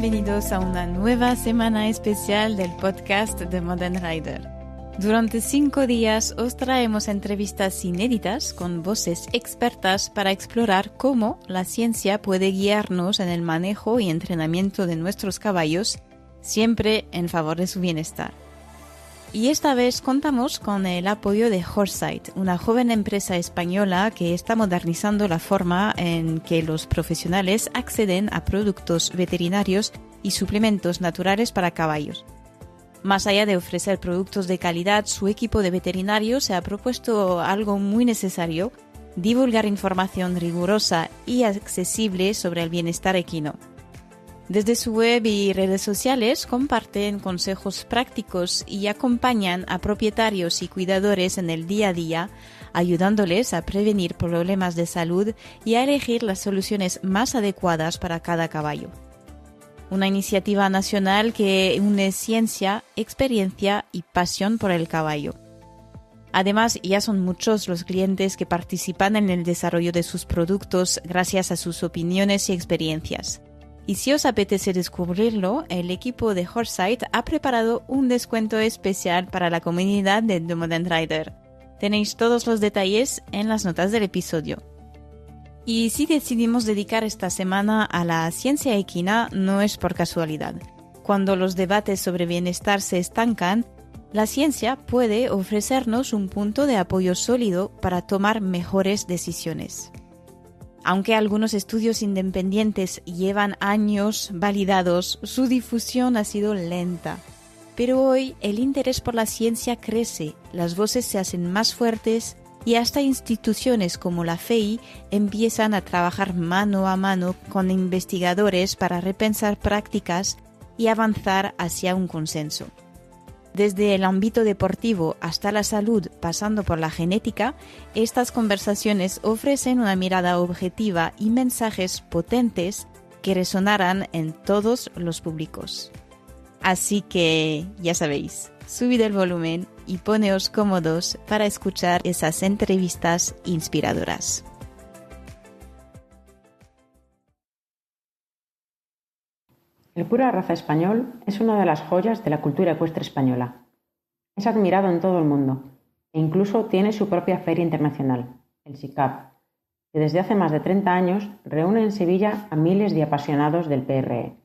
bienvenidos a una nueva semana especial del podcast de Modern Rider. Durante 5 días os traemos entrevistas inéditas con voces expertas para explorar cómo la ciencia puede guiarnos en el manejo y entrenamiento de nuestros caballos, siempre en favor de su bienestar. Y esta vez contamos con el apoyo de Horsesight, una joven empresa española que está modernizando la forma en que los profesionales acceden a productos veterinarios y suplementos naturales para caballos. Más allá de ofrecer productos de calidad, su equipo de veterinarios se ha propuesto algo muy necesario: divulgar información rigurosa y accesible sobre el bienestar equino. Desde su web y redes sociales comparten consejos prácticos y acompañan a propietarios y cuidadores en el día a día, ayudándoles a prevenir problemas de salud y a elegir las soluciones más adecuadas para cada caballo. Una iniciativa nacional que une ciencia, experiencia y pasión por el caballo. Además, ya son muchos los clientes que participan en el desarrollo de sus productos gracias a sus opiniones y experiencias. Y si os apetece descubrirlo, el equipo de Horsesight ha preparado un descuento especial para la comunidad de The Modern Rider. Tenéis todos los detalles en las notas del episodio. Y si decidimos dedicar esta semana a la ciencia equina, no es por casualidad. Cuando los debates sobre bienestar se estancan, la ciencia puede ofrecernos un punto de apoyo sólido para tomar mejores decisiones. Aunque algunos estudios independientes llevan años validados, su difusión ha sido lenta. Pero hoy el interés por la ciencia crece, las voces se hacen más fuertes y hasta instituciones como la FEI empiezan a trabajar mano a mano con investigadores para repensar prácticas y avanzar hacia un consenso. Desde el ámbito deportivo hasta la salud, pasando por la genética, estas conversaciones ofrecen una mirada objetiva y mensajes potentes que resonarán en todos los públicos. Así que, ya sabéis, subid el volumen y poneos cómodos para escuchar esas entrevistas inspiradoras. El pura raza español es una de las joyas de la cultura ecuestre española. Es admirado en todo el mundo e incluso tiene su propia feria internacional, el SICAP, que desde hace más de 30 años reúne en Sevilla a miles de apasionados del PRE.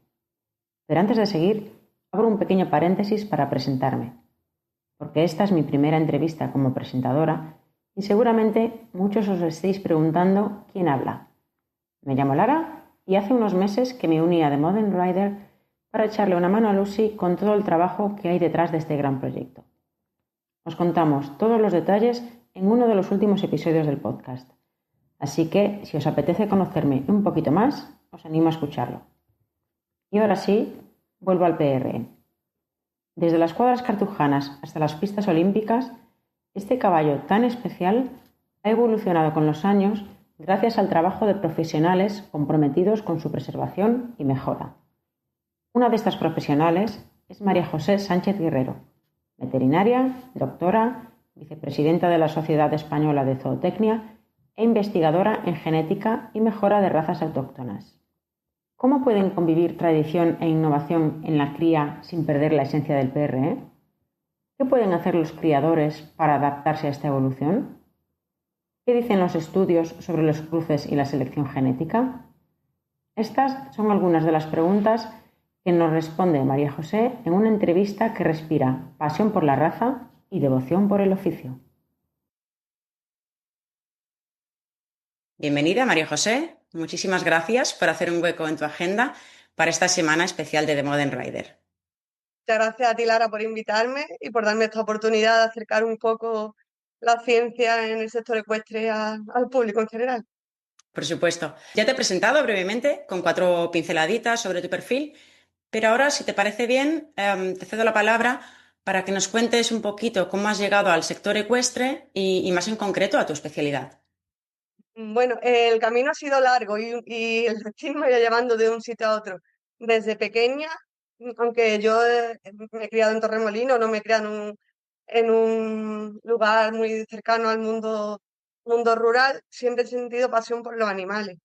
Pero antes de seguir, abro un pequeño paréntesis para presentarme, porque esta es mi primera entrevista como presentadora y seguramente muchos os estéis preguntando quién habla. Me llamo Lara y hace unos meses que me uní a The Modern Rider para echarle una mano a Lucy con todo el trabajo que hay detrás de este gran proyecto. Os contamos todos los detalles en uno de los últimos episodios del podcast, así que si os apetece conocerme un poquito más, os animo a escucharlo. Y ahora sí, vuelvo al PRE. Desde las cuadras cartujanas hasta las pistas olímpicas, este caballo tan especial ha evolucionado con los años gracias al trabajo de profesionales comprometidos con su preservación y mejora. Una de estas profesionales es María José Sánchez Guerrero, veterinaria, doctora, vicepresidenta de la Sociedad Española de Zootecnia e investigadora en genética y mejora de razas autóctonas. ¿Cómo pueden convivir tradición e innovación en la cría sin perder la esencia del PRE? ¿Qué pueden hacer los criadores para adaptarse a esta evolución? ¿Qué dicen los estudios sobre los cruces y la selección genética? Estas son algunas de las preguntas que nos responde María José en una entrevista que respira pasión por la raza y devoción por el oficio. Bienvenida, María José. Muchísimas gracias por hacer un hueco en tu agenda para esta semana especial de The Modern Rider. Muchas gracias a ti, Lara, por invitarme y por darme esta oportunidad de acercar un poco la ciencia en el sector ecuestre al público en general. Por supuesto. Ya te he presentado brevemente con 4 pinceladitas sobre tu perfil, pero ahora, si te parece bien, te cedo la palabra para que nos cuentes un poquito cómo has llegado al sector ecuestre y más en concreto a tu especialidad. Bueno, el camino ha sido largo y el destino me iba llevando de un sitio a otro. Desde pequeña, aunque yo me he criado en Torremolinos, no me he criado en un lugar muy cercano al mundo rural, siempre he sentido pasión por los animales.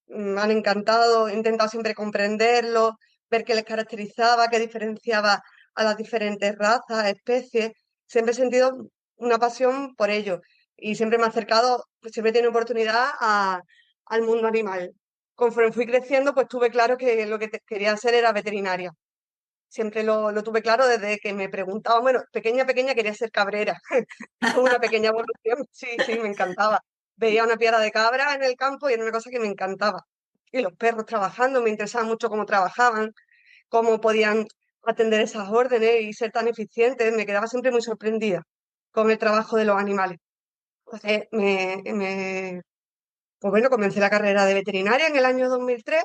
Me han encantado, he intentado siempre comprenderlos, ver qué les caracterizaba, qué diferenciaba a las diferentes razas, especies. Siempre he sentido una pasión por ello y siempre me he acercado, pues siempre he tenido oportunidad al mundo animal. Conforme fui creciendo, pues tuve claro que lo que quería ser era veterinaria. Siempre lo tuve claro desde que me preguntaban, bueno, pequeña quería ser cabrera. Fue una pequeña evolución, sí, sí, me encantaba. Veía una piara de cabra en el campo y era una cosa que me encantaba. Y los perros trabajando, me interesaba mucho cómo trabajaban, cómo podían atender esas órdenes y ser tan eficientes. Me quedaba siempre muy sorprendida con el trabajo de los animales. Entonces, pues bueno, comencé la carrera de veterinaria en el año 2003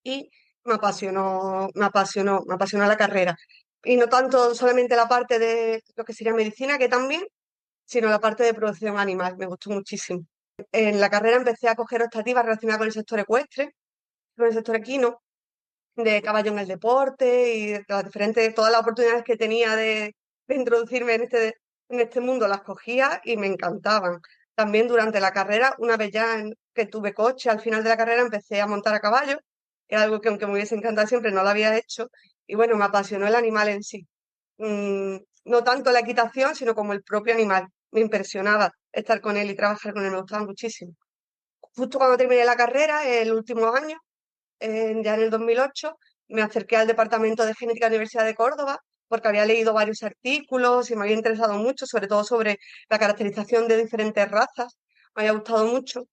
y me apasionó la carrera. Y no tanto solamente la parte de lo que sería medicina, que también, sino la parte de producción animal, me gustó muchísimo. En la carrera empecé a coger optativas relacionadas con el sector ecuestre, con el sector equino, de caballo en el deporte y de las diferentes, todas las oportunidades que tenía de introducirme en este mundo las cogía y me encantaban. También durante la carrera, una vez ya que tuve coche, al final de la carrera empecé a montar a caballo, es algo que aunque me hubiese encantado siempre no lo había hecho y bueno, me apasionó el animal en sí. No tanto la equitación, sino como el propio animal. Me impresionaba estar con él y trabajar con él, me gustaba muchísimo. Justo cuando terminé la carrera, el último año, ya en el 2008, me acerqué al Departamento de Genética de la Universidad de Córdoba porque había leído varios artículos y me había interesado mucho, sobre todo sobre la caracterización de diferentes razas. Me había gustado mucho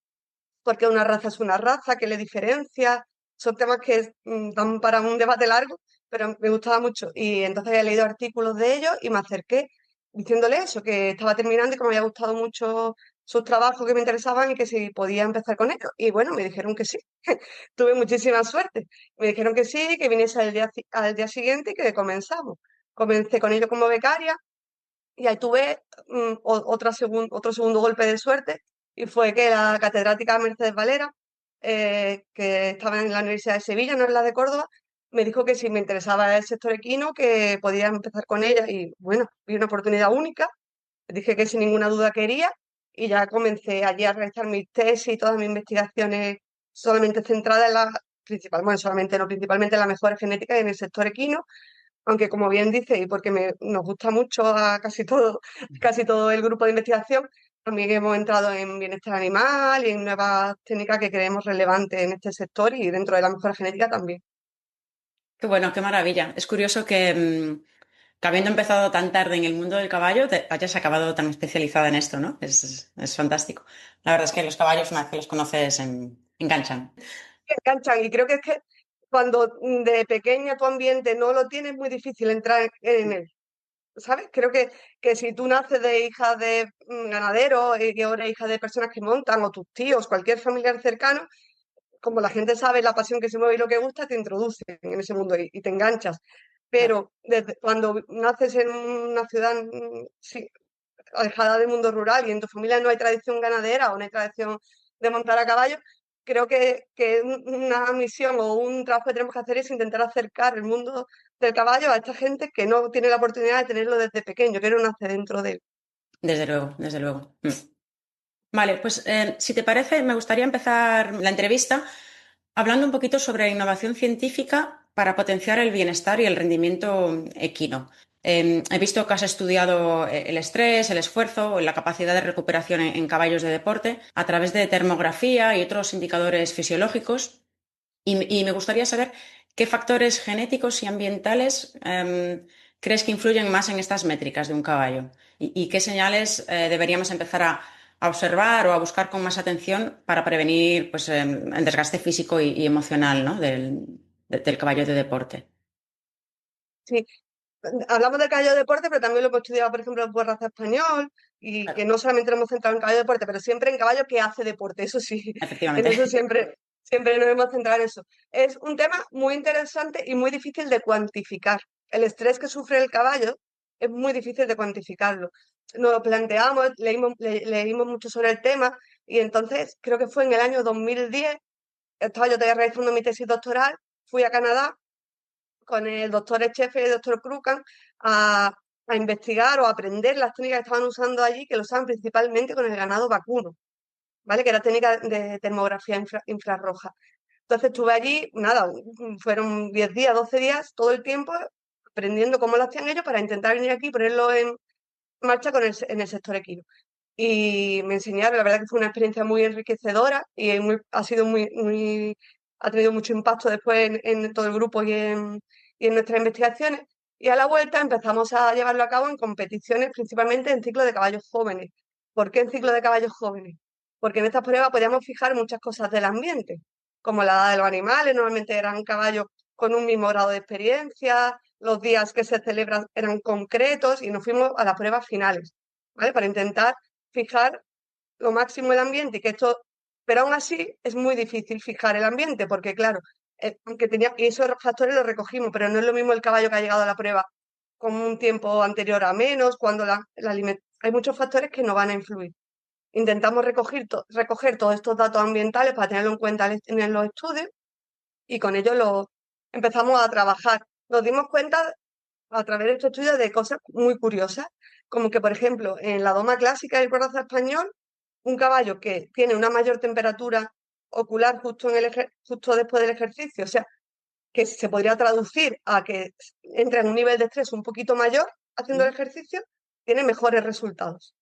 porque una raza es una raza, qué le diferencia. Son temas que dan para un debate largo, pero me gustaba mucho. Y entonces había leído artículos de ellos y me acerqué diciéndole eso, que estaba terminando y que me había gustado mucho sus trabajos que me interesaban y que si podía empezar con ellos. Y bueno, me dijeron que sí. Tuve muchísima suerte. Me dijeron que sí, que viniese al día siguiente y que comenzamos. Comencé con ellos como becaria y ahí tuve otro segundo golpe de suerte y fue que la catedrática Mercedes Valera, que estaba en la Universidad de Sevilla, no en la de Córdoba, me dijo que si me interesaba el sector equino, que podía empezar con ella y bueno, vi una oportunidad única, dije que sin ninguna duda quería y ya comencé allí a realizar mis tesis y todas mis investigaciones solamente centradas en la principal, bueno, solamente no, principalmente en la mejora genética y en el sector equino, aunque como bien dice, y porque nos gusta mucho a casi todo el grupo de investigación, también hemos entrado en bienestar animal y en nuevas técnicas que creemos relevantes en este sector y dentro de la mejora genética también. Qué bueno, qué maravilla. Es curioso que habiendo empezado tan tarde en el mundo del caballo, te hayas acabado tan especializada en esto, ¿no? Es fantástico. La verdad es que los caballos, una vez que los conoces, enganchan. Enganchan y creo que es que cuando de pequeña tu ambiente no lo tienes, es muy difícil entrar en él. ¿Sabes? Creo que si tú naces de hija de ganaderos y que ahora hija de personas que montan, o tus tíos, cualquier familiar cercano, como la gente sabe la pasión que se mueve y lo que gusta, te introducen en ese mundo y te enganchas. Claro. Pero desde cuando naces en una ciudad sí, alejada del mundo rural y en tu familia no hay tradición ganadera o no hay tradición de montar a caballo, creo que una misión o un trabajo que tenemos que hacer es intentar acercar el mundo del caballo a esta gente que no tiene la oportunidad de tenerlo desde pequeño, que no nace dentro de él. Desde luego, desde luego. Vale, pues si te parece, me gustaría empezar la entrevista hablando un poquito sobre innovación científica para potenciar el bienestar y el rendimiento equino. He visto que has estudiado el estrés, el esfuerzo, la capacidad de recuperación en caballos de deporte a través de termografía y otros indicadores fisiológicos. Y me gustaría saber qué factores genéticos y ambientales crees que influyen más en estas métricas de un caballo y qué señales deberíamos empezar a observar o a buscar con más atención para prevenir pues, el desgaste físico y emocional, ¿no? del caballo de deporte. Sí, hablamos del caballo de deporte, pero también lo hemos estudiado, por ejemplo, por raza español, y que Claro, no solamente lo hemos centrado en caballo de deporte, pero siempre en caballo que hace deporte, eso sí, en efectivamente. eso siempre nos hemos centrado en eso. Es un tema muy interesante y muy difícil de cuantificar. El estrés que sufre el caballo es muy difícil de cuantificarlo. Nos lo planteamos, leímos mucho sobre el tema, y entonces creo que fue en el año 2010, estaba yo todavía realizando mi tesis doctoral, fui a Canadá con el doctor Echefe y el doctor Crucan a investigar o a aprender las técnicas que estaban usando allí, que lo usaban principalmente con el ganado vacuno, ¿vale? Que era técnica de termografía infrarroja. Entonces estuve allí, nada, fueron 10 días, 12 días, todo el tiempo aprendiendo cómo lo hacían ellos para intentar venir aquí y ponerlo en marcha en el sector equino. Y me enseñaron, la verdad que fue una experiencia muy enriquecedora y ha sido ha tenido mucho impacto después en todo el grupo y en nuestras investigaciones. Y a la vuelta empezamos a llevarlo a cabo en competiciones, principalmente en ciclo de caballos jóvenes. ¿Por qué en ciclo de caballos jóvenes? Porque en estas pruebas podíamos fijar muchas cosas del ambiente, como la edad de los animales, normalmente eran caballos con un mismo grado de experiencia, los días que se celebran eran concretos y nos fuimos a las pruebas finales, ¿vale? Para intentar fijar lo máximo el ambiente y que esto, pero aún así es muy difícil fijar el ambiente porque claro, aunque tenía, y esos factores los recogimos, pero no es lo mismo el caballo que ha llegado a la prueba con un tiempo anterior a menos, cuando hay muchos factores que no van a influir. Intentamos recoger todos estos datos ambientales para tenerlo en cuenta en los estudios y con ello empezamos a trabajar. Nos dimos cuenta a través de estos estudios de cosas muy curiosas, como que, por ejemplo, en la doma clásica del coraza español, un caballo que tiene una mayor temperatura ocular justo después del ejercicio, o sea, que se podría traducir a que entra en un nivel de estrés un poquito mayor haciendo el ejercicio, tiene mejores resultados.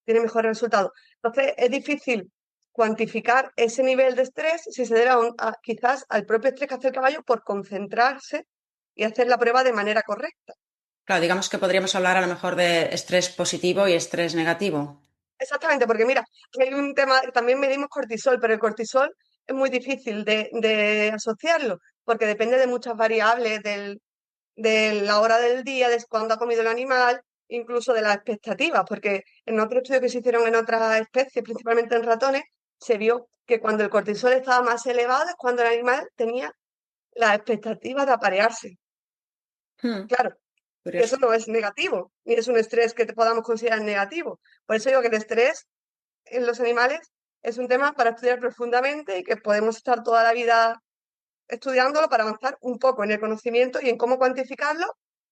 Tiene mejores resultados. Entonces, es difícil cuantificar ese nivel de estrés si se debe quizás al propio estrés que hace el caballo por concentrarse y hacer la prueba de manera correcta. Claro, digamos que podríamos hablar a lo mejor de estrés positivo y estrés negativo. Exactamente, porque mira, hay un tema, también medimos cortisol, pero el cortisol es muy difícil de asociarlo, porque depende de muchas variables, de la hora del día, de cuándo ha comido el animal, incluso de las expectativas, porque en otro estudio que se hicieron en otras especies, principalmente en ratones, se vio que cuando el cortisol estaba más elevado es cuando el animal tenía las expectativas de aparearse. Claro, que eso Curioso. no es negativo, ni es un estrés que te podamos considerar negativo. Por eso digo que el estrés en los animales es un tema para estudiar profundamente y que podemos estar toda la vida estudiándolo para avanzar un poco en el conocimiento y en cómo cuantificarlo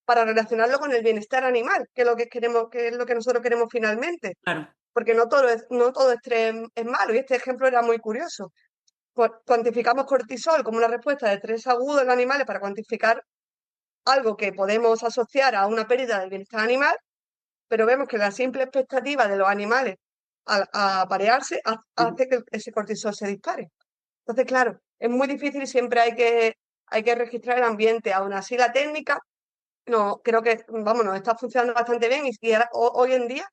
para relacionarlo con el bienestar animal, que es lo que queremos, que es lo que nosotros queremos finalmente. Claro. Porque no todo estrés es malo, y este ejemplo era muy curioso. Cuantificamos cortisol como una respuesta de estrés agudo en los animales para cuantificar algo que podemos asociar a una pérdida del bienestar animal, pero vemos que la simple expectativa de los animales a aparearse hace que ese cortisol se dispare. Entonces, claro, es muy difícil y siempre hay que registrar el ambiente. Aún así, la técnica, no, creo que, vamos, nos está funcionando bastante bien y hoy en día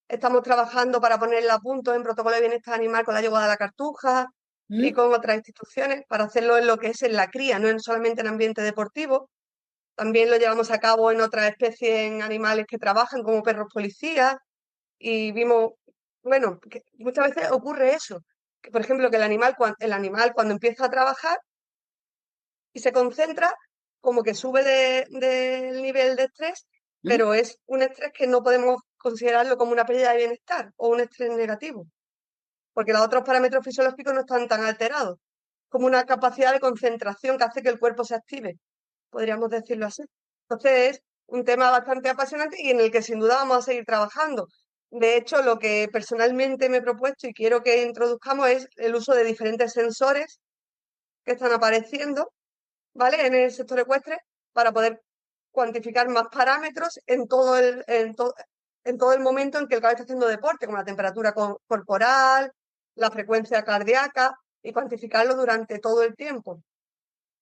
estamos trabajando para ponerla a punto en protocolo de bienestar animal con la llegada de la cartuja y con otras instituciones para hacerlo en lo que es en la cría, no solamente en ambiente deportivo. También lo llevamos a cabo en otras especies, en animales que trabajan como perros policías y vimos, bueno, que muchas veces ocurre eso, que por ejemplo que el animal cuando empieza a trabajar y se concentra, como que sube del nivel de estrés, pero es un estrés que no podemos considerarlo como una pérdida de bienestar o un estrés negativo, porque los otros parámetros fisiológicos no están tan alterados, como una capacidad de concentración que hace que el cuerpo se active, podríamos decirlo así. Entonces es un tema bastante apasionante y en el que sin duda vamos a seguir trabajando. De hecho, lo que personalmente me he propuesto y quiero que introduzcamos es el uso de diferentes sensores que están apareciendo, ¿vale? En el sector ecuestre para poder cuantificar más parámetros en todo el momento en que el caballo está haciendo deporte, como la temperatura corporal, la frecuencia cardíaca y cuantificarlo durante todo el tiempo.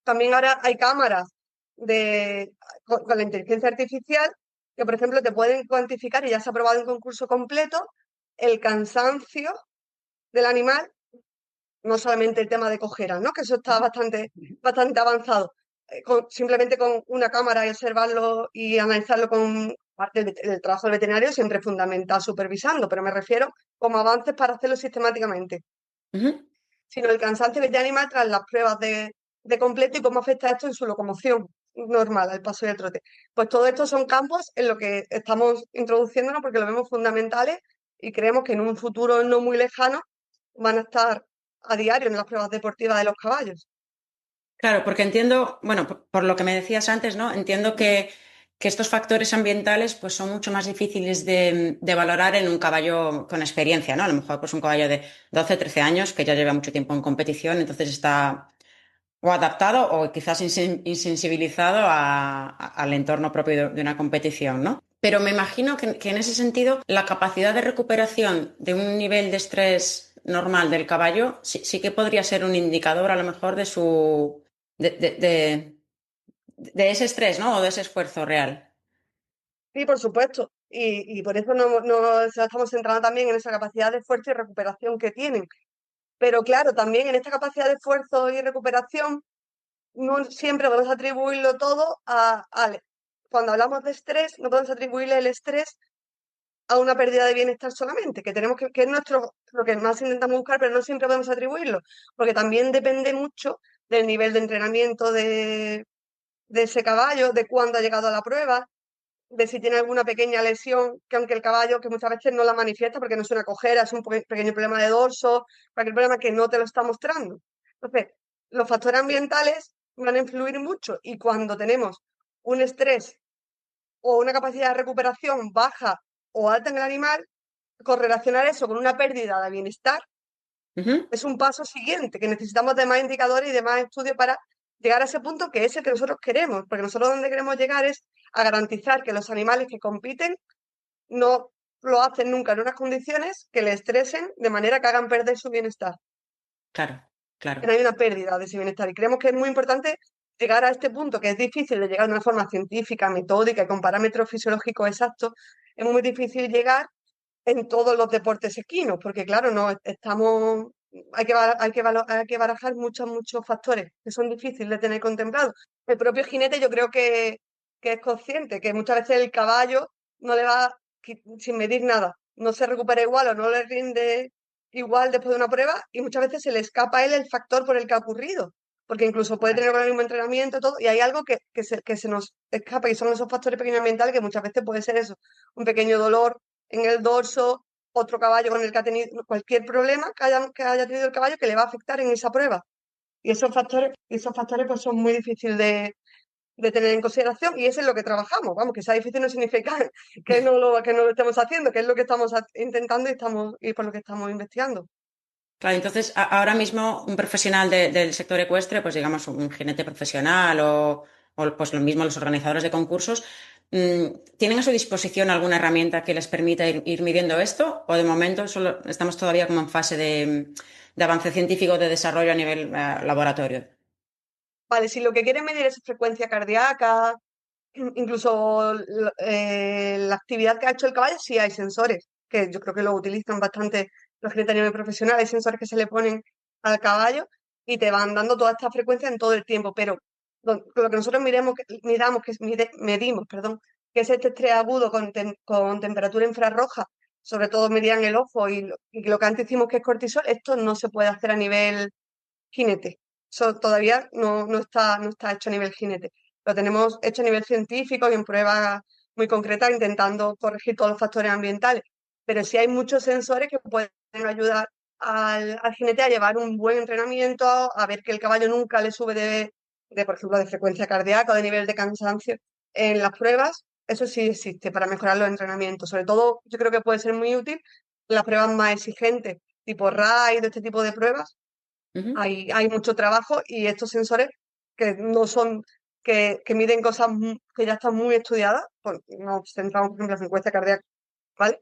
También ahora hay cámaras con la inteligencia artificial que, por ejemplo, te pueden cuantificar, y ya se ha probado en concurso completo, el cansancio del animal, no solamente el tema de cojeras, ¿no? Que eso está bastante avanzado. Simplemente con una cámara y observarlo y analizarlo con parte del trabajo del veterinario siempre es fundamental supervisando, pero me refiero como avances para hacerlo sistemáticamente. Sino el cansancio del animal tras las pruebas de completo y cómo afecta esto en su locomoción normal, al paso y al trote. Pues todo esto son campos en los que estamos introduciéndonos porque lo vemos fundamentales y creemos que en un futuro no muy lejano van a estar a diario en las pruebas deportivas de los caballos. Claro, porque entiendo, bueno, por lo que me decías antes, ¿no? Entiendo que estos factores ambientales pues son mucho más difíciles de valorar en un caballo con experiencia, ¿no? A lo mejor pues un caballo de 12, 13 años que ya lleva mucho tiempo en competición, entonces está o adaptado o quizás insensibilizado al entorno propio de una competición, ¿no? Pero me imagino que en ese sentido la capacidad de recuperación de un nivel de estrés normal del caballo sí que podría ser un indicador a lo mejor de su de ese estrés, ¿no? O de ese esfuerzo real. Sí, por supuesto. Y por eso nos estamos centrando también en esa capacidad de esfuerzo y recuperación que tienen. Pero claro, también en esta capacidad de esfuerzo y recuperación, no siempre podemos atribuirlo todo cuando hablamos de estrés, no podemos atribuirle el estrés a una pérdida de bienestar solamente, que tenemos que es lo que más intentamos buscar, pero no siempre podemos atribuirlo, porque también depende mucho del nivel de entrenamiento de ese caballo, de cuándo ha llegado a la prueba, de si tiene alguna pequeña lesión, que aunque el caballo, que muchas veces no la manifiesta porque no es una cojera, es un pequeño problema de dorso, cualquier problema que no te lo está mostrando. Entonces, los factores ambientales van a influir mucho y cuando tenemos un estrés o una capacidad de recuperación baja o alta en el animal, correlacionar eso con una pérdida de bienestar Ujú. es un paso siguiente, que necesitamos de más indicadores y de más estudios para llegar a ese punto que es el que nosotros queremos, porque nosotros donde queremos llegar es a garantizar que los animales que compiten no lo hacen nunca en unas condiciones que le estresen de manera que hagan perder su bienestar, Claro, que claro. no hay una pérdida de ese bienestar. Y creemos que es muy importante llegar a este punto, que es difícil de llegar de una forma científica, metódica y con parámetros fisiológicos exactos, es muy difícil llegar en todos los deportes equinos, porque claro, no estamos, hay que barajar muchos factores que son difíciles de tener contemplados. El propio jinete yo creo que es consciente que muchas veces el caballo no le va sin medir nada, no se recupera igual o no le rinde igual después de una prueba y muchas veces se le escapa a él el factor por el que ha ocurrido, porque incluso puede tener el mismo entrenamiento y todo, y hay algo que se nos escapa y son esos factores pequeños ambientales que muchas veces puede ser eso, un pequeño dolor en el dorso, otro caballo con el que ha tenido cualquier problema que haya tenido el caballo que le va a afectar en esa prueba. Y esos factores pues son muy difíciles de tener en consideración y eso es lo que trabajamos. Vamos, que sea difícil no significa que no lo estemos haciendo, que es lo que estamos intentando y por lo que estamos investigando. Claro, entonces ahora mismo un profesional del sector ecuestre, pues digamos un jinete profesional pues lo mismo los organizadores de concursos, ¿tienen a su disposición alguna herramienta que les permita ir midiendo esto? ¿O de momento solo estamos todavía como en fase de avance científico, de desarrollo a nivel laboratorio? Vale, si lo que quieren medir es frecuencia cardíaca, incluso la actividad que ha hecho el caballo, sí hay sensores, que yo creo que lo utilizan bastante los jinetes a nivel profesional, hay sensores que se le ponen al caballo y te van dando toda esta frecuencia en todo el tiempo, pero lo que nosotros medimos, perdón, que es este estrés agudo con temperatura infrarroja, sobre todo medían el ojo y lo que antes hicimos que es cortisol, esto no se puede hacer a nivel jinete. Eso todavía no está hecho a nivel jinete. Lo tenemos hecho a nivel científico y en pruebas muy concretas intentando corregir todos los factores ambientales. Pero sí hay muchos sensores que pueden ayudar al jinete a llevar un buen entrenamiento, a ver que el caballo nunca le sube por ejemplo, de frecuencia cardíaca o de nivel de cansancio en las pruebas. Eso sí existe para mejorar los entrenamientos. Sobre todo, yo creo que puede ser muy útil en las pruebas más exigentes, tipo RAID, este tipo de pruebas, Ujú. hay mucho trabajo y estos sensores que no son, que miden cosas que ya están muy estudiadas, nos centramos, por ejemplo, en la frecuencia cardíaca, ¿vale?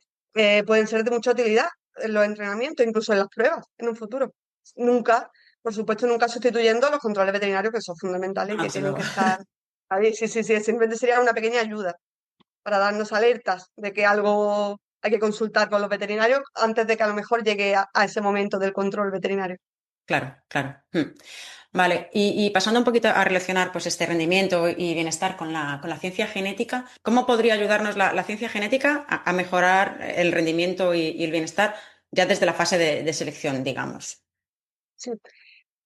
Pueden ser de mucha utilidad en los entrenamientos, incluso en las pruebas en un futuro. Nunca, por supuesto, nunca sustituyendo los controles veterinarios que son fundamentales y Ah, que desde tienen luego. que estar ahí. Sí, sí, sí, simplemente sería una pequeña ayuda para darnos alertas de que algo hay que consultar con los veterinarios antes de que a lo mejor llegue a ese momento del control veterinario. Claro, claro. Vale, y pasando un poquito a relacionar pues, este rendimiento y bienestar con la ciencia genética, ¿cómo podría ayudarnos la ciencia genética a mejorar el rendimiento y el bienestar ya desde la fase de selección, digamos? Sí.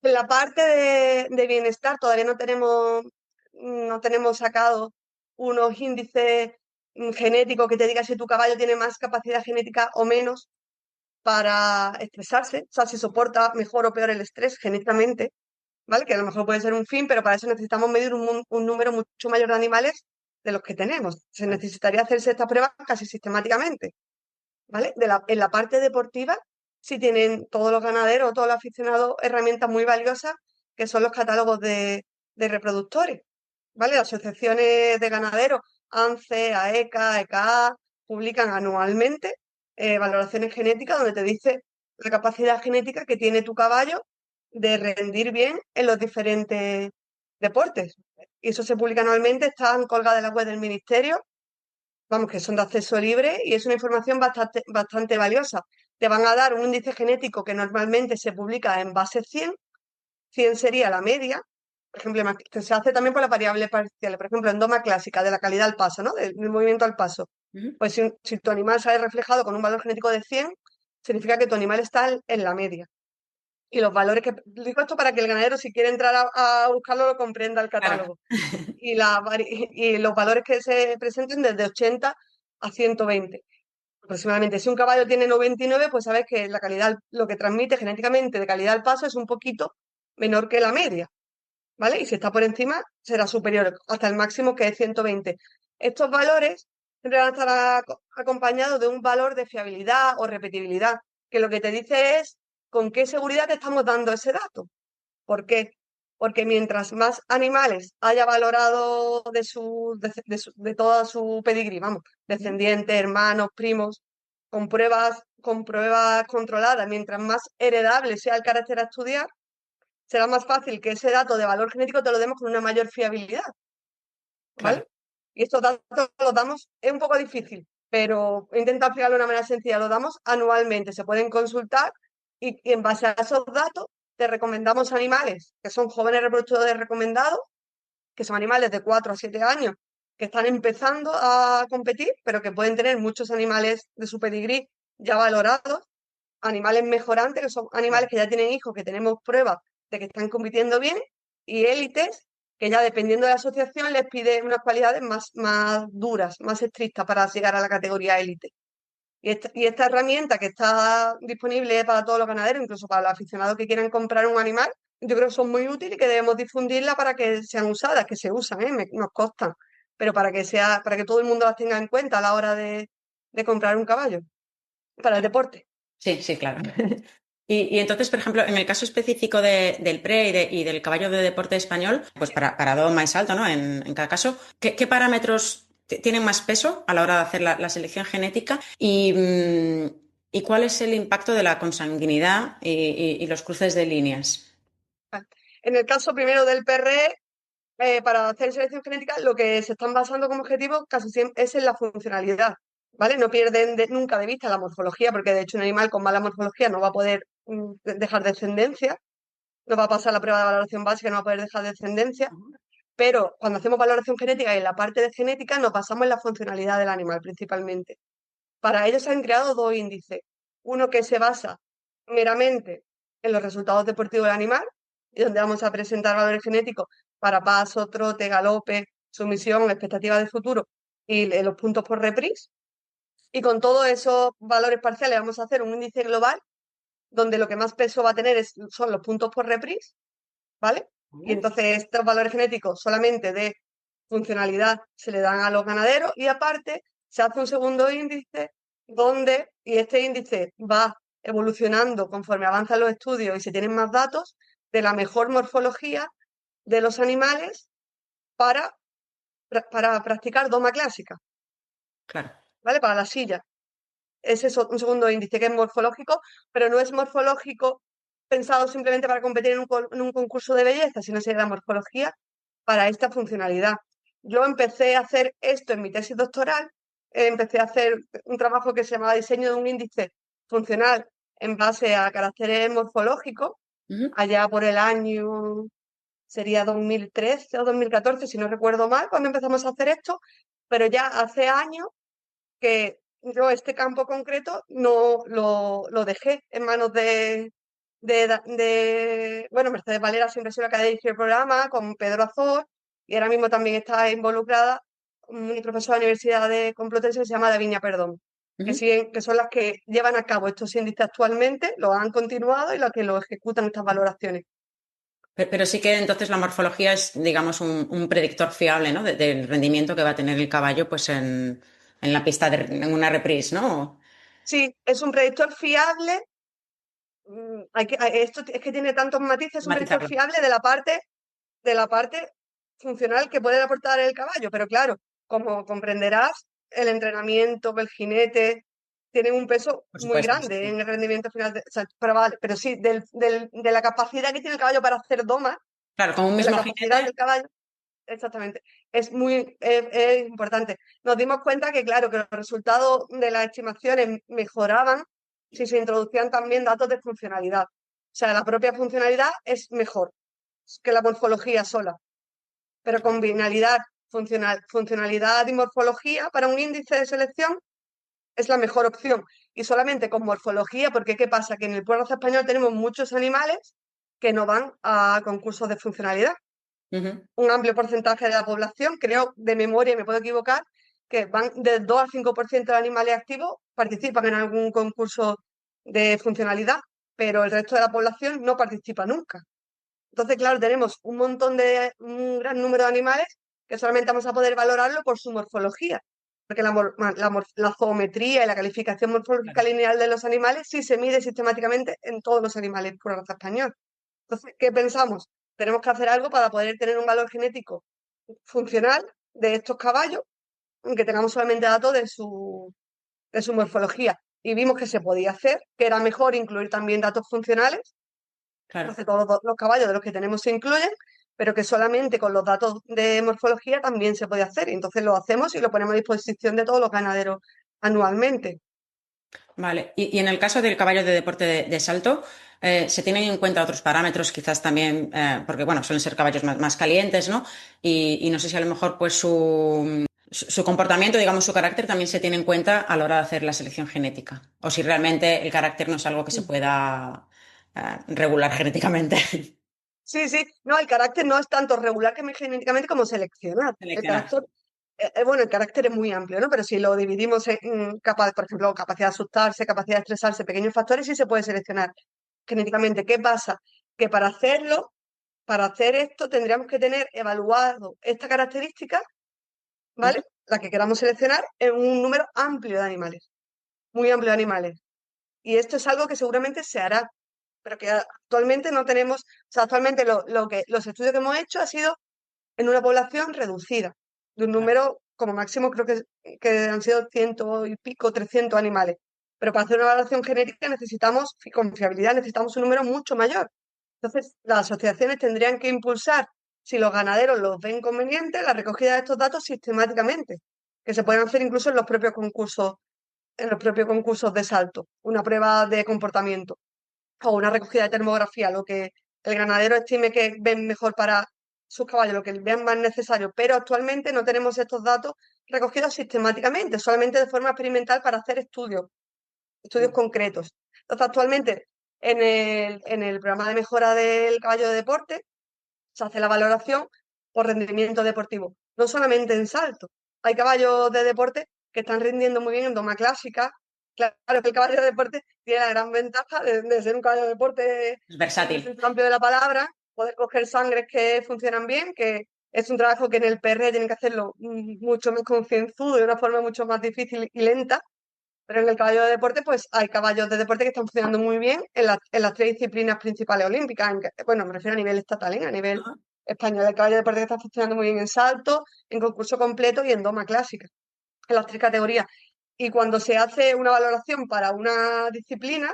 En la parte de bienestar todavía no tenemos sacado unos índices genéticos que te diga si tu caballo tiene más capacidad genética o menos para estresarse, o sea, si soporta mejor o peor el estrés genéticamente, ¿vale? Que a lo mejor puede ser un fin, pero para eso necesitamos medir un número mucho mayor de animales de los que tenemos. Se necesitaría hacerse esta prueba casi sistemáticamente, ¿vale? En la parte deportiva, sí tienen todos los ganaderos, todos los aficionados herramientas muy valiosas que son los catálogos de reproductores, ¿vale? Las asociaciones de ganaderos, ANCE, AECA, ECA, publican anualmente valoraciones genéticas donde te dice la capacidad genética que tiene tu caballo de rendir bien en los diferentes deportes. Y eso se publica anualmente, están colgadas en la web del ministerio, vamos, que son de acceso libre y es una información bastante valiosa. Te van a dar un índice genético que normalmente se publica en base 100, 100 sería la media, por ejemplo, que se hace también por las variables parciales, por ejemplo, en doma clásica, de la calidad al paso, ¿no? Del movimiento al paso. Pues si tu animal sale reflejado con un valor genético de 100, significa que tu animal está en la media. Y los valores que... Digo esto para que el ganadero, si quiere entrar a buscarlo, lo comprenda el Claro. catálogo. Y los valores que se presenten desde 80 a 120 aproximadamente. Si un caballo tiene 99, pues sabes que la calidad, lo que transmite genéticamente de calidad al paso es un poquito menor que la media, ¿vale? Y si está por encima, será superior hasta el máximo, que es 120. Estos valores siempre van a estar acompañados de un valor de fiabilidad o repetibilidad, que lo que te dice es con qué seguridad te estamos dando ese dato. ¿Por qué? Porque mientras más animales haya valorado de toda su pedigrí, vamos, descendientes, hermanos, primos, con pruebas controladas, mientras más heredable sea el carácter a estudiar, será más fácil que ese dato de valor genético te lo demos con una mayor fiabilidad, Claro. ¿vale? Y estos datos los damos, es un poco difícil, pero intenta explicarlo de una manera sencilla, los damos anualmente, se pueden consultar y en base a esos datos te recomendamos animales que son jóvenes reproductores recomendados, que son animales de 4 a 7 años, que están empezando a competir, pero que pueden tener muchos animales de su pedigrí ya valorados, animales mejorantes, que son animales que ya tienen hijos, que tenemos pruebas de que están compitiendo bien, y élites, que ya dependiendo de la asociación les pide unas cualidades más duras, más estrictas para llegar a la categoría élite. Y esta herramienta que está disponible para todos los ganaderos, incluso para los aficionados que quieran comprar un animal, yo creo que son muy útiles y que debemos difundirla para que sean usadas, que se usan, nos costan, pero para que todo el mundo las tenga en cuenta a la hora de comprar un caballo para el deporte. Sí, sí, claro. Y entonces, por ejemplo, en el caso específico del PRE y del caballo de deporte español, pues para do más alto, ¿no? En cada caso, ¿qué parámetros tienen más peso a la hora de hacer la selección genética? ¿Y cuál es el impacto de la consanguinidad y los cruces de líneas? En el caso primero del PRE, para hacer selección genética, lo que se están basando como objetivo casi siempre es en la funcionalidad, ¿vale? No pierden nunca de vista la morfología, porque de hecho un animal con mala morfología no va a poder dejar descendencia, no va a pasar la prueba de valoración básica, no va a poder dejar descendencia, pero cuando hacemos valoración genética y en la parte de genética nos basamos en la funcionalidad del animal principalmente. Para ello se han creado dos índices, uno que se basa meramente en los resultados deportivos del animal, y donde vamos a presentar valores genéticos para paso, trote, galope, sumisión, expectativa de futuro y los puntos por reprise. Y con todos esos valores parciales vamos a hacer un índice global donde lo que más peso va a tener son los puntos por reprise, ¿vale? Y entonces estos valores genéticos solamente de funcionalidad se le dan a los ganaderos y aparte se hace un segundo índice y este índice va evolucionando conforme avanzan los estudios y se tienen más datos de la mejor morfología de los animales para, para practicar doma clásica, Claro. ¿vale? Para la silla. Es eso, un segundo índice que es morfológico, pero no es morfológico pensado simplemente para competir en un concurso de belleza, sino sería la morfología para esta funcionalidad. Yo empecé a hacer esto en mi tesis doctoral, empecé a hacer un trabajo que se llamaba diseño de un índice funcional en base a caracteres morfológicos, allá por el año, sería 2013 o 2014, si no recuerdo mal, cuando empezamos a hacer esto, pero ya hace años que yo este campo concreto no lo dejé en manos bueno, Mercedes Valera siempre ha sido la que ha dirigido el programa, con Pedro Azor, y ahora mismo también está involucrada mi profesora de la Universidad de Complutense que se llama Davinia Perdón, que son las que llevan a cabo estos índices actualmente, los han continuado y las que lo ejecutan estas valoraciones. Pero sí que entonces la morfología es, digamos, un predictor fiable, ¿no? Del rendimiento que va a tener el caballo, pues en la pista, en una reprise, ¿no? Sí, es un predictor fiable esto es que tiene tantos matices, un predictor Matizarlo. fiable de la parte funcional que puede aportar el caballo, pero claro, como comprenderás, el entrenamiento, el jinete, tienen un peso Por muy supuesto, sí, grande sí. en el rendimiento final. O sea, pero, vale, pero sí, de la capacidad que tiene el caballo para hacer doma, Claro, con un de la mismo capacidad jinete, del caballo, exactamente, es importante. Nos dimos cuenta que, claro, que los resultados de las estimaciones mejoraban si se introducían también datos de funcionalidad. O sea, la propia funcionalidad es mejor que la morfología sola, pero con binalidad, funcionalidad y morfología para un índice de selección es la mejor opción. Y solamente con morfología, porque ¿qué pasa? Que en el pueblo español tenemos muchos animales que no van a concursos de funcionalidad. ujú, Un amplio porcentaje de la población, creo de memoria, y me puedo equivocar, que van del 2 al 5% de animales activos participan en algún concurso de funcionalidad, pero el resto de la población no participa nunca. Entonces, claro, tenemos un gran número de animales que solamente vamos a poder valorarlo por su morfología, porque la zoometría y la calificación morfológica claro. lineal de los animales sí se mide sistemáticamente en todos los animales por raza española. Entonces, ¿qué pensamos? Tenemos que hacer algo para poder tener un valor genético funcional de estos caballos, aunque tengamos solamente datos de su morfología. Y vimos que se podía hacer, que era mejor incluir también datos funcionales. Claro. Entonces, todos los caballos de los que tenemos se incluyen, pero que solamente con los datos de morfología también se puede hacer. Y entonces lo hacemos y lo ponemos a disposición de todos los ganaderos anualmente. Vale. Y en el caso del caballo de deporte de salto, ¿se tienen en cuenta otros parámetros, quizás también, porque bueno, suelen ser caballos más calientes, ¿no? Y no sé si a lo mejor pues su comportamiento, digamos, su carácter también se tiene en cuenta a la hora de hacer la selección genética. O si realmente el carácter no es algo que se pueda regular genéticamente. Sí, sí, no, el carácter no es tanto regular que genéticamente como seleccionar. El Seleccionar. carácter, bueno, el carácter es muy amplio, ¿no? Pero si lo dividimos en por ejemplo, capacidad de asustarse, capacidad de estresarse, pequeños factores, sí se puede seleccionar genéticamente. ¿Qué pasa? Que para hacerlo, para hacer esto, tendríamos que tener evaluado esta característica, Ujú. ¿vale? La que queramos seleccionar en un número amplio de animales, muy amplio de animales. Y esto es algo que seguramente se hará, pero que actualmente no tenemos, o sea, actualmente los estudios que hemos hecho ha sido en una población reducida, de un Claro. número como máximo creo que han sido ciento y pico, 300 animales. Pero para hacer una evaluación genética necesitamos, con fiabilidad, necesitamos un número mucho mayor. Entonces, las asociaciones tendrían que impulsar, si los ganaderos los ven conveniente, la recogida de estos datos sistemáticamente, que se pueden hacer incluso en los propios concursos de salto, una prueba de comportamiento o una recogida de termografía, lo que el ganadero estime que ven mejor para sus caballos, lo que vean más necesario, pero actualmente no tenemos estos datos recogidos sistemáticamente, solamente de forma experimental para hacer estudios concretos. Entonces, actualmente en el programa de mejora del caballo de deporte se hace la valoración por rendimiento deportivo, no solamente en salto. Hay caballos de deporte que están rindiendo muy bien en doma clásica. Claro que el caballo de deporte tiene la gran ventaja de ser un caballo de deporte Es en el versátil. sentido amplio de la palabra, poder coger sangres que funcionan bien, que es un trabajo que en el PR tienen que hacerlo mucho más concienzudo, de una forma mucho más difícil y lenta, pero en el caballo de deporte, pues hay caballos de deporte que están funcionando muy bien en las tres disciplinas principales olímpicas. Bueno, me refiero a nivel estatal, ¿eh? A nivel Ajá. español. El caballo de deporte que está funcionando muy bien en salto, en concurso completo y en doma clásica, en las tres categorías. Y cuando se hace una valoración para una disciplina,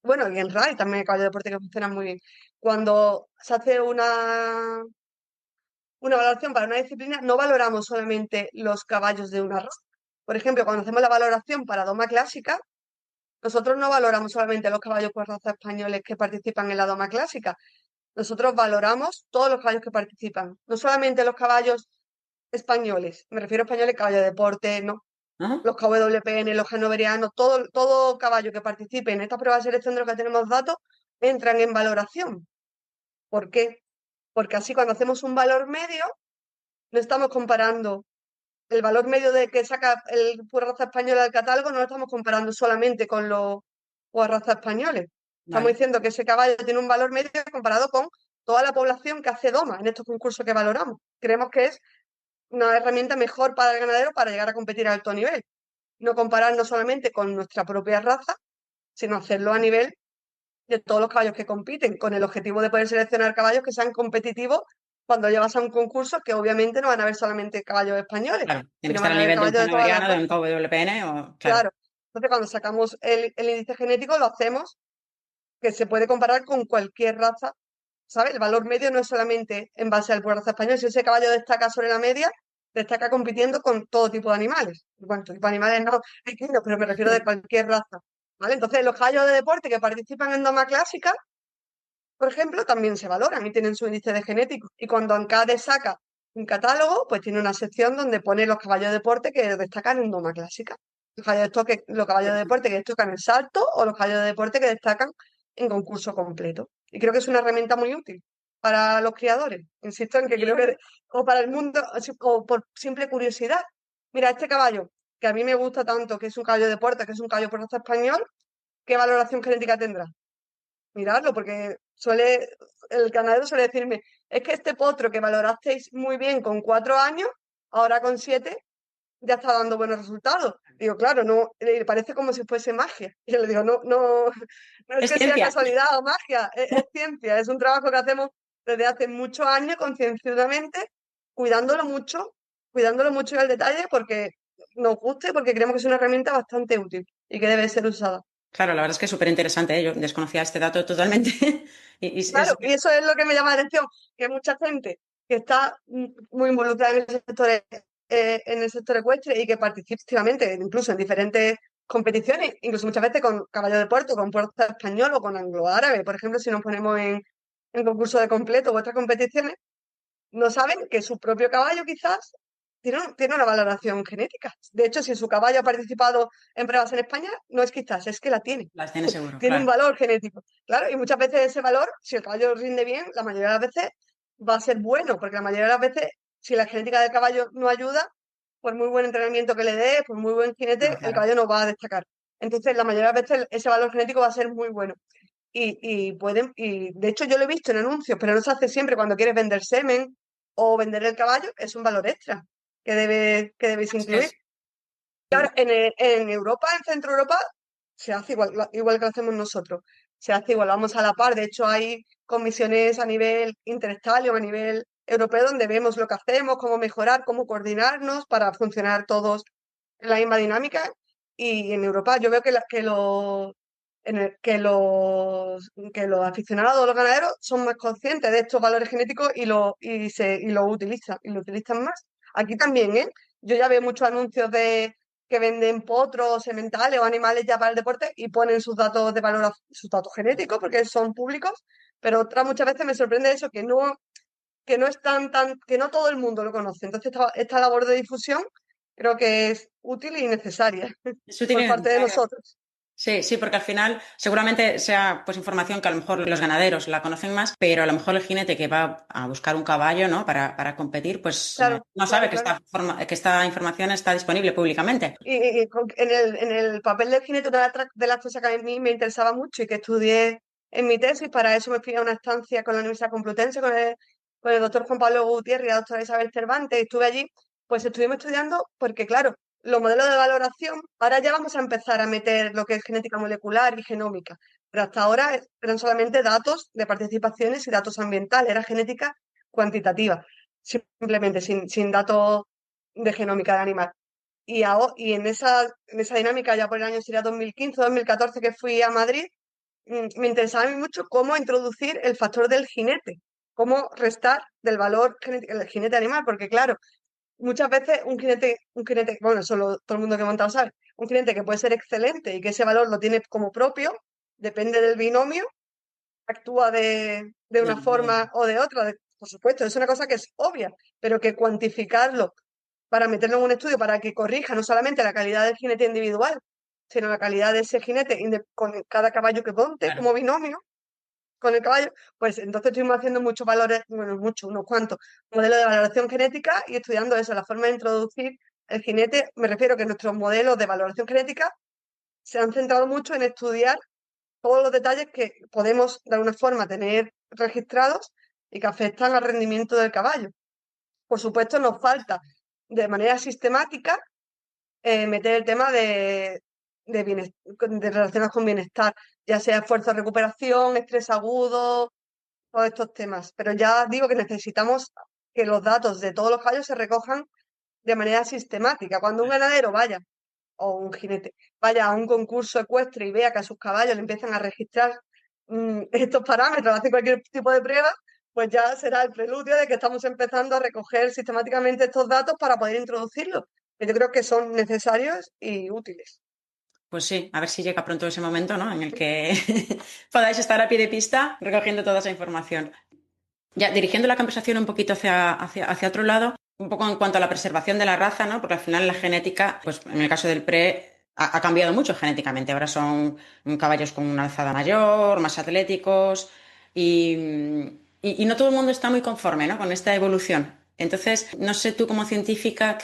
bueno, y en RAI también hay caballos de deporte que funcionan muy bien. Cuando se hace una valoración para una disciplina, no valoramos solamente los caballos de una raza. Por ejemplo, cuando hacemos la valoración para doma clásica, nosotros no valoramos solamente los caballos por raza españoles que participan en la doma clásica. Nosotros valoramos todos los caballos que participan, no solamente los caballos españoles. Me refiero a españoles, caballo de deporte, no. Ajá. Los KWPN, los hanoverianos, todo caballo que participe en esta prueba de selección de los que tenemos datos, entran en valoración. ¿Por qué? Porque así cuando hacemos un valor medio, no estamos comparando el valor medio de que saca el pura raza española del catálogo, no lo estamos comparando solamente con los pura raza españoles. Estamos Vale. diciendo que ese caballo tiene un valor medio comparado con toda la población que hace doma en estos concursos que valoramos. Creemos que es una herramienta mejor para el ganadero para llegar a competir a alto nivel. No compararnos solamente con nuestra propia raza, sino hacerlo a nivel de todos los caballos que compiten, con el objetivo de poder seleccionar caballos que sean competitivos cuando llevas a un concurso, que obviamente no van a haber solamente caballos españoles, Claro, tiene que sino estar van al a haber nivel de un caballos de ceno todas las iberiano, de un razas. KWPN o... Claro, Claro. Entonces, cuando sacamos el índice genético, lo hacemos que se puede comparar con cualquier raza, ¿sabes? El valor medio no es solamente en base al raza español. Si ese caballo destaca sobre la media, destaca compitiendo con todo tipo de animales. Bueno, tipo de animales no, equinos, pero me refiero de cualquier raza, ¿vale? Entonces, los caballos de deporte que participan en doma clásica, por ejemplo, también se valoran y tienen su índice de genético. Y cuando ANCADE saca un catálogo, pues tiene una sección donde pone los caballos de deporte que destacan en doma clásica. Los caballos de deporte que destacan en salto o los caballos de deporte que destacan en concurso completo. Y creo que es una herramienta muy útil para los criadores. Insisto en que creo que, o para el mundo, o por simple curiosidad. Mira, este caballo, que a mí me gusta tanto, que es un caballo de deporte, que es un caballo por raza español, ¿qué valoración genética tendrá? Mirarlo, porque el ganadero suele decirme, es que este potro que valorasteis muy bien con 4 años, ahora con 7 ya está dando buenos resultados. Digo, claro, no, le parece como si fuese magia. Y yo le digo, no, no, no es es que sea ciencia. casualidad o magia, es ciencia, es un trabajo que hacemos desde hace muchos años, concienzudamente, cuidándolo mucho, cuidándolo mucho al detalle, porque nos guste, porque creemos que es una herramienta bastante útil y que debe ser usada. Claro, la verdad es que es súper interesante, ¿eh? Yo desconocía este dato totalmente. Claro, y eso es lo que me llama la atención, que mucha gente que está muy involucrada en el sector ecuestre y que participa activamente, incluso en diferentes competiciones, incluso muchas veces con caballo de puerto, con puerto español o con anglo-árabe, por ejemplo, si nos ponemos en concurso de completo o otras competiciones, no saben que su propio caballo quizás tiene una valoración genética. De hecho, si su caballo ha participado en pruebas en España, no es quizás, es que la tiene. las tiene seguro, Tiene un claro. valor genético. Claro, y muchas veces ese valor, si el caballo rinde bien, la mayoría de las veces va a ser bueno, porque la mayoría de las veces, si la genética del caballo no ayuda, por muy buen entrenamiento que le dé, por muy buen No, jinete, el claro. caballo no va a destacar. Entonces, la mayoría de las veces ese valor genético va a ser muy bueno. Y de hecho yo lo he visto en anuncios, pero no se hace siempre cuando quieres vender semen o vender el caballo, es un valor extra que debéis Es que incluir. es- Claro, en Europa, en Centro Europa, se hace igual, igual que lo hacemos nosotros. Se hace igual, vamos a la par. De hecho, hay comisiones a nivel interestatal o a nivel europeo donde vemos lo que hacemos, cómo mejorar, cómo coordinarnos para funcionar todos en la misma dinámica. Y en Europa yo veo que los aficionados, los ganaderos, son más conscientes de estos valores genéticos y lo utilizan más. Aquí también, ¿eh? Yo ya veo muchos anuncios de que venden potros, sementales o animales ya para el deporte y ponen sus datos de valor, sus datos genéticos porque son públicos, pero otras muchas veces me sorprende eso, que no es que no todo el mundo lo conoce. Entonces esta labor de difusión creo que es útil y necesaria es útil por y parte de necesario. nosotros. Sí, sí, porque al final seguramente sea pues información que a lo mejor los ganaderos la conocen más, pero a lo mejor el jinete que va a buscar un caballo, ¿no? Para competir, pues Claro, no sabe claro, que claro. que esta información está disponible públicamente. En el papel del jinete, una de las cosas que a mí me interesaba mucho y que estudié en mi tesis, para eso me fui a una estancia con la Universidad Complutense, con el doctor Juan Pablo Gutiérrez y la doctora Isabel Cervantes, estuve allí, pues estuvimos estudiando porque, claro, los modelos de valoración, ahora ya vamos a empezar a meter lo que es genética molecular y genómica, pero hasta ahora eran solamente datos de participaciones y datos ambientales, era genética cuantitativa, simplemente sin datos de genómica de animal. Y en esa dinámica, ya por el año sería 2015, 2014 que fui a Madrid, me interesaba a mí mucho cómo introducir el factor del jinete, cómo restar del valor el jinete animal, porque claro, muchas veces un jinete, bueno, eso todo el mundo que ha montado sabe, un jinete que puede ser excelente y que ese valor lo tiene como propio, depende del binomio, actúa de De una una manera u forma otra. o de otra, por supuesto, es una cosa que es obvia, pero que cuantificarlo para meterlo en un estudio para que corrija no solamente la calidad del jinete individual, sino la calidad de ese jinete con cada caballo que ponte Claro. como binomio con el caballo, pues entonces estuvimos haciendo muchos valores, bueno, muchos, unos cuantos modelos de valoración genética y estudiando eso, la forma de introducir el jinete. Me refiero que nuestros modelos de valoración genética se han centrado mucho en estudiar todos los detalles que podemos de alguna forma tener registrados y que afectan al rendimiento del caballo. Por supuesto, nos falta de manera sistemática meter el tema relacionados con bienestar, ya sea esfuerzo de recuperación, estrés agudo, todos estos temas. Pero ya digo que necesitamos que los datos de todos los caballos se recojan de manera sistemática. Cuando un ganadero vaya, o un jinete, vaya a un concurso ecuestre y vea que a sus caballos le empiezan a registrar estos parámetros, hace cualquier tipo de prueba, pues ya será el preludio de que estamos empezando a recoger sistemáticamente estos datos para poder introducirlos, que yo creo que son necesarios y útiles. Pues sí, a ver si llega pronto ese momento, ¿no? En el que podáis estar a pie de pista recogiendo toda esa información. Ya dirigiendo la conversación un poquito hacia otro lado, un poco en cuanto a la preservación de la raza, ¿no? Porque al final la genética, pues en el caso del pre, ha cambiado mucho genéticamente. Ahora son caballos con una alzada mayor, más atléticos y no todo el mundo está muy conforme, ¿no? Con esta evolución. Entonces, no sé tú como científica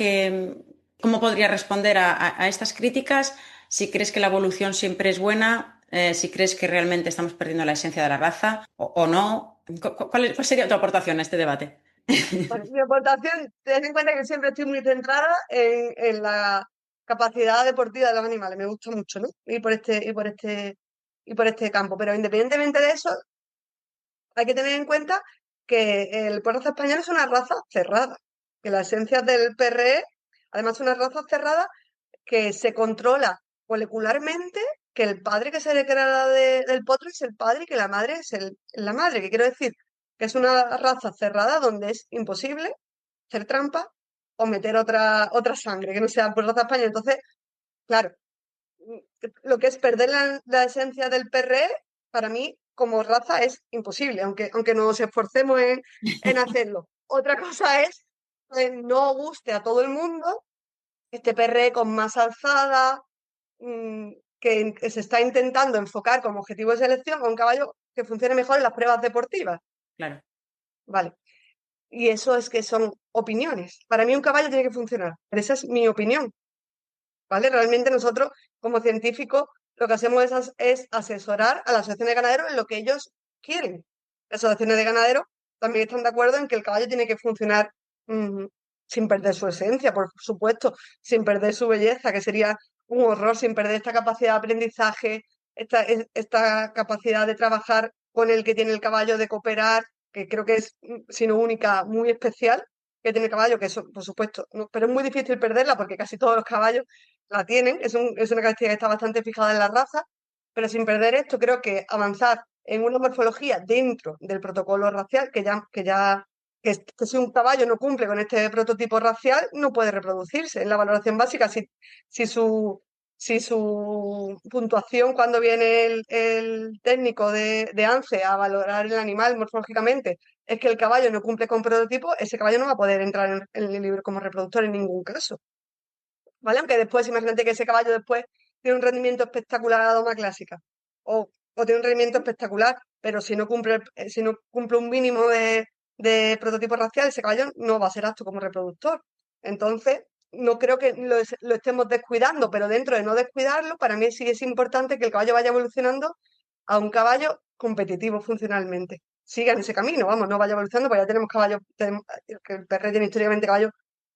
cómo podrías responder a estas críticas, si crees que la evolución siempre es buena, si crees que realmente estamos perdiendo la esencia de la raza o no. ¿Cuál sería tu aportación a este debate? Bueno, mi aportación, ten en cuenta que siempre estoy muy centrada en la capacidad deportiva de los animales, me gusta mucho, ¿no? Y por este campo. Pero independientemente de eso, hay que tener en cuenta que el raza español es una raza cerrada, que la esencia del PRE, además es una raza cerrada que se controla molecularmente, que el padre que se declara del potro es el padre y que la madre es la madre, que quiero decir que es una raza cerrada donde es imposible hacer trampa o meter otra sangre que no sea por raza española. Entonces, claro, lo que es perder la esencia del PRE, para mí, como raza, es imposible, aunque nos esforcemos en hacerlo. Otra cosa es que no guste a todo el mundo este PRE con más alzada, que se está intentando enfocar como objetivo de selección a un caballo que funcione mejor en las pruebas deportivas. Claro. Vale. Y eso es que son opiniones. Para mí un caballo tiene que funcionar, pero esa es mi opinión. ¿Vale? Realmente nosotros, como científicos, lo que hacemos es asesorar a la asociación de ganaderos en lo que ellos quieren. Las asociaciones de ganaderos también están de acuerdo en que el caballo tiene que funcionar sin perder su esencia, por supuesto, sin perder su belleza, que sería un horror, sin perder esta capacidad de aprendizaje, esta capacidad de trabajar con el que tiene el caballo, de cooperar, que creo que es, si no única, muy especial, que tiene el caballo, que eso, por supuesto, pero es muy difícil perderla porque casi todos los caballos la tienen, es una característica que está bastante fijada en la raza, pero sin perder esto, creo que avanzar en una morfología dentro del protocolo racial, que si un caballo no cumple con este prototipo racial, no puede reproducirse. En la valoración básica, si su puntuación cuando viene el técnico de ANCE a valorar el animal morfológicamente es que el caballo no cumple con prototipo, ese caballo no va a poder entrar en el libro como reproductor en ningún caso. ¿Vale? Aunque después, imagínate que ese caballo después tiene un rendimiento espectacular a la doma clásica o tiene un rendimiento espectacular, pero si no cumple un mínimo de prototipo racial, ese caballo no va a ser apto como reproductor. Entonces, no creo que lo estemos descuidando, pero dentro de no descuidarlo, para mí sí es importante que el caballo vaya evolucionando a un caballo competitivo funcionalmente. Siga en ese camino, vamos, no vaya evolucionando, porque ya tenemos caballos, que el PRE tiene históricamente caballos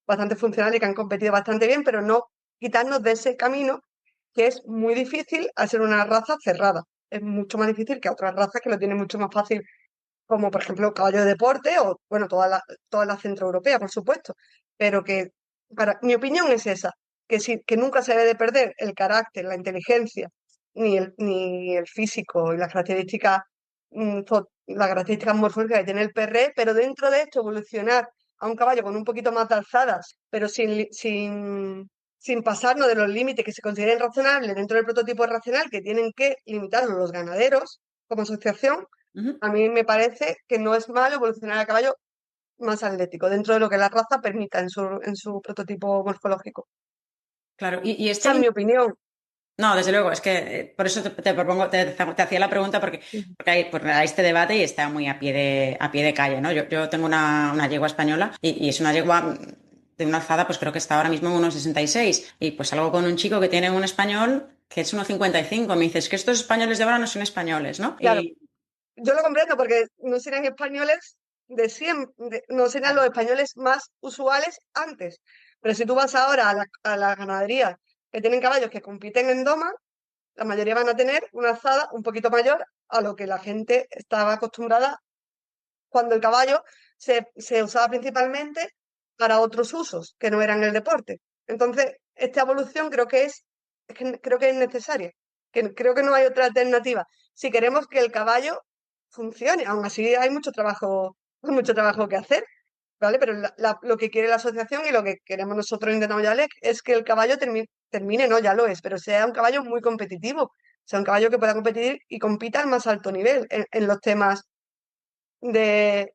bastante funcionales y que han competido bastante bien, pero no quitarnos de ese camino que es muy difícil al ser una raza cerrada. Es mucho más difícil que otras razas que lo tienen mucho más fácil, como por ejemplo caballo de deporte o, bueno, toda la centroeuropea, por supuesto. Pero que, mi opinión es esa, que nunca se debe de perder el carácter, la inteligencia, ni el físico y las características morfológicas que tiene el PRE, pero dentro de esto evolucionar a un caballo con un poquito más de alzadas, pero sin pasarnos de los límites que se consideren razonables dentro del prototipo racional que tienen que limitarlo los ganaderos como asociación. Uh-huh. A mí me parece que no es malo evolucionar a caballo más atlético, dentro de lo que la raza permita en su prototipo morfológico. Claro, y Esa es mi opinión. No, desde luego, es que por eso te propongo, te hacía la pregunta porque hay este debate y está muy a pie de calle, ¿no? Yo tengo una yegua española y es una yegua de una alzada, pues creo que está ahora mismo en unos 66 y pues salgo con un chico que tiene un español que es 1,55. Me dices que estos españoles de ahora no son españoles, ¿no? Claro, yo lo comprendo porque no serían españoles de siempre, no serían los españoles más usuales antes. Pero si tú vas ahora a la ganadería que tienen caballos que compiten en doma, la mayoría van a tener una alzada un poquito mayor a lo que la gente estaba acostumbrada cuando el caballo se usaba principalmente para otros usos que no eran el deporte. Entonces, esta evolución creo que es necesaria, que creo que no hay otra alternativa. Si queremos que el caballo funcione, aún así hay mucho trabajo que hacer, ¿vale? Pero lo que quiere la asociación y lo que queremos nosotros intentamos darle es que el caballo termine, no, ya lo es, pero sea un caballo muy competitivo, sea un caballo que pueda competir y compita al más alto nivel en los temas de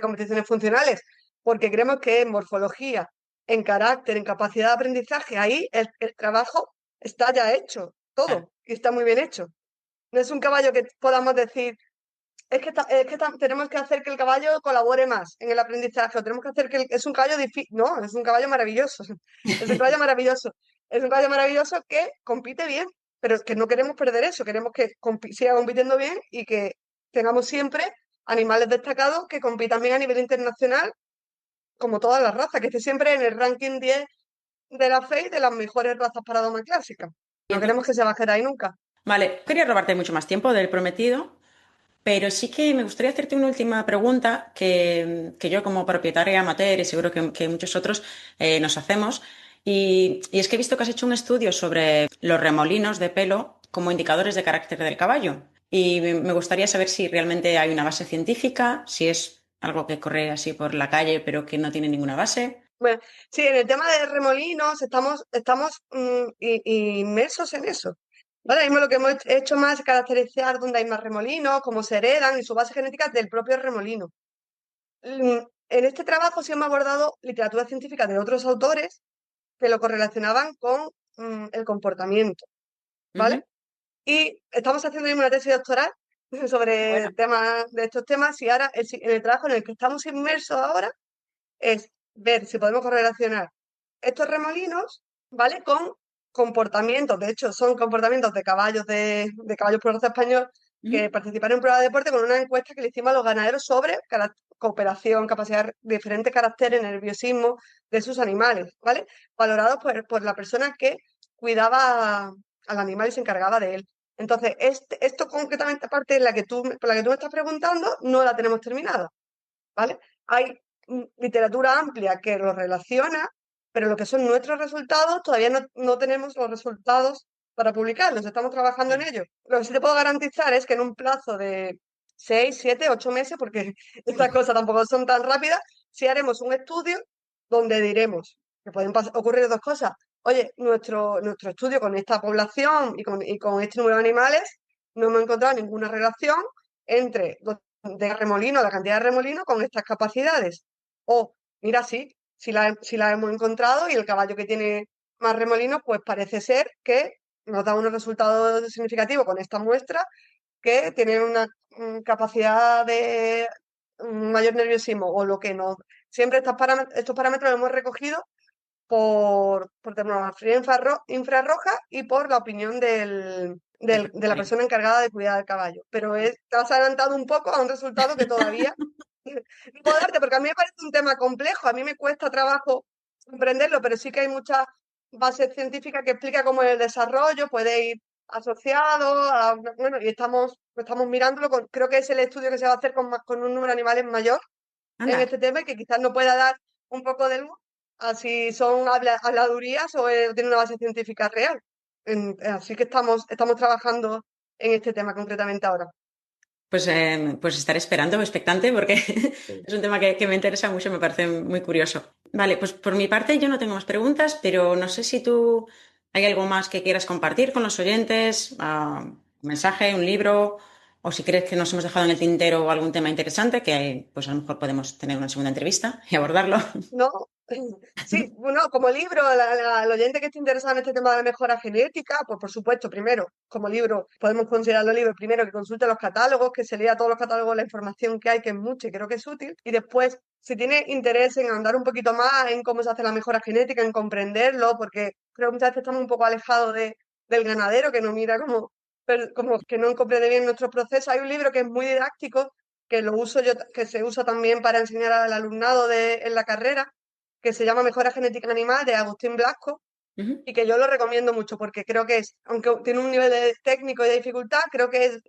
competiciones funcionales, porque creemos que en morfología, en carácter, en capacidad de aprendizaje, ahí el trabajo está ya hecho, Claro. todo, y está muy bien hecho. No es un caballo que podamos decir, tenemos que hacer que el caballo colabore más en el aprendizaje, o tenemos que hacer es un caballo difícil. No, es un caballo maravilloso, es un caballo maravilloso, es un caballo maravilloso que compite bien, pero que no queremos perder eso, queremos que siga compitiendo bien y que tengamos siempre animales destacados que compitan bien a nivel internacional, como todas las razas, que esté siempre en el ranking 10 de la FEI de las mejores razas para doma clásica. Y No queremos que entonces, se baje de ahí nunca. vale, quería robarte mucho más tiempo del prometido, pero sí que me gustaría hacerte una última pregunta que yo como propietaria amateur y seguro que muchos otros nos hacemos. Y es que he visto que has hecho un estudio sobre los remolinos de pelo como indicadores de carácter del caballo. Y me gustaría saber si realmente hay una base científica, si es algo que corre así por la calle pero que no tiene ninguna base. Bueno, sí, en el tema de remolinos estamos inmersos en eso. ¿Vale? Ahora mismo lo que hemos hecho más es caracterizar dónde hay más remolinos, cómo se heredan y su base genética del propio remolino. En este trabajo sí hemos abordado literatura científica de otros autores que lo correlacionaban con el comportamiento, ¿vale? Ujú. Y estamos haciendo ahora mismo una tesis doctoral Bueno, sobre temas de estos temas y ahora en el trabajo en el que estamos inmersos ahora es ver si podemos correlacionar estos remolinos, ¿vale? Con comportamientos, de hecho, son comportamientos de caballos por raza español que ujú. participaron en prueba de deporte con una encuesta que le hicimos a los ganaderos sobre cooperación, capacidad, diferentes caracteres, nerviosismo de sus animales, ¿vale? Valorados por la persona que cuidaba al animal y se encargaba de él. Entonces, esto concretamente, aparte de por la que tú me estás preguntando, no la tenemos terminada, ¿vale? Hay literatura amplia que lo relaciona, pero lo que son nuestros resultados, todavía no tenemos los resultados para publicarlos, estamos trabajando en ello. Lo que sí te puedo garantizar es que en un plazo de 6, 7, 8 meses, porque estas cosas tampoco son tan rápidas, si haremos un estudio donde diremos que pueden ocurrir dos cosas. Oye, nuestro estudio con esta población y con este número de animales, no hemos encontrado ninguna relación entre de remolino, la cantidad de remolino con estas capacidades. O, mira, sí, si la hemos encontrado y el caballo que tiene más remolinos, pues parece ser que nos da unos resultados significativos con esta muestra que tienen una capacidad de un mayor nerviosismo o lo que no. Siempre estos parámetros los hemos recogido por termografía infrarroja y por la opinión Del de la propietario. persona encargada de cuidar del caballo. Pero te has adelantado un poco a un resultado que todavía no puedo darte, porque a mí me parece un tema complejo, a mí me cuesta trabajo comprenderlo, pero sí que hay muchas bases científicas que explican cómo el desarrollo puede ir asociado bueno, y estamos mirándolo, creo que es el estudio que se va a hacer con un número de animales mayor en Anda. este tema y que quizás nos pueda dar un poco de luz a si son habladurías o tiene una base científica real. Así que estamos trabajando en este tema concretamente ahora. Pues estaré esperando, expectante, porque Sí. es un tema que me interesa mucho, me parece muy curioso. Vale, pues por mi parte yo no tengo más preguntas, pero no sé si tú hay algo más que quieras compartir con los oyentes, un mensaje, un libro, o si crees que nos hemos dejado en el tintero algún tema interesante, que pues a lo mejor podemos tener una segunda entrevista y abordarlo. ¿No? Sí, bueno, como libro, el oyente que esté interesado en este tema de la mejora genética, pues por supuesto, primero, como libro, podemos considerarlo libro, primero que consulte los catálogos, que se lea todos los catálogos, la información que hay, que es mucha y creo que es útil, y después, si tiene interés en andar un poquito más en cómo se hace la mejora genética, en comprenderlo, porque creo que muchas veces estamos un poco alejados del ganadero, que nos mira como que no comprende bien nuestros procesos. Hay un libro que es muy didáctico, que lo uso yo, que se usa también para enseñar al alumnado en la carrera, que se llama Mejora Genética Animal, de Agustín Blasco, y que yo lo recomiendo mucho porque creo que aunque tiene un nivel técnico y de dificultad, creo que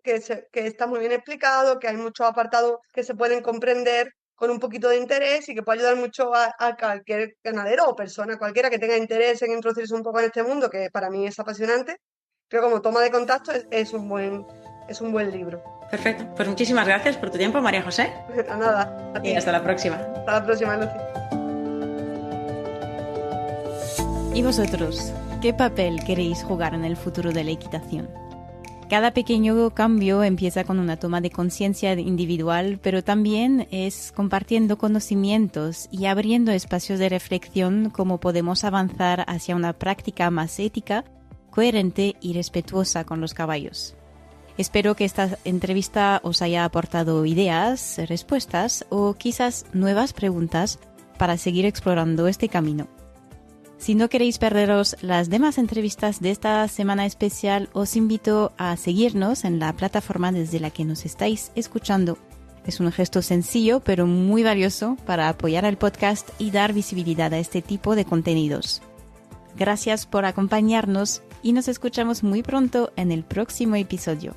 está muy bien explicado, que hay muchos apartados que se pueden comprender con un poquito de interés y que puede ayudar mucho a cualquier ganadero o persona cualquiera que tenga interés en introducirse un poco en este mundo, que para mí es apasionante. Creo que como toma de contacto es un buen libro. Perfecto. Pues muchísimas gracias por tu tiempo, María José. Nada, a ti. Y hasta la próxima. Hasta la próxima, Lucy. ¿Y vosotros? ¿Qué papel queréis jugar en el futuro de la equitación? Cada pequeño cambio empieza con una toma de conciencia individual, pero también es compartiendo conocimientos y abriendo espacios de reflexión cómo podemos avanzar hacia una práctica más ética, coherente y respetuosa con los caballos. Espero que esta entrevista os haya aportado ideas, respuestas o quizás nuevas preguntas para seguir explorando este camino. Si no queréis perderos las demás entrevistas de esta semana especial, os invito a seguirnos en la plataforma desde la que nos estáis escuchando. Es un gesto sencillo pero muy valioso para apoyar al podcast y dar visibilidad a este tipo de contenidos. Gracias por acompañarnos y nos escuchamos muy pronto en el próximo episodio.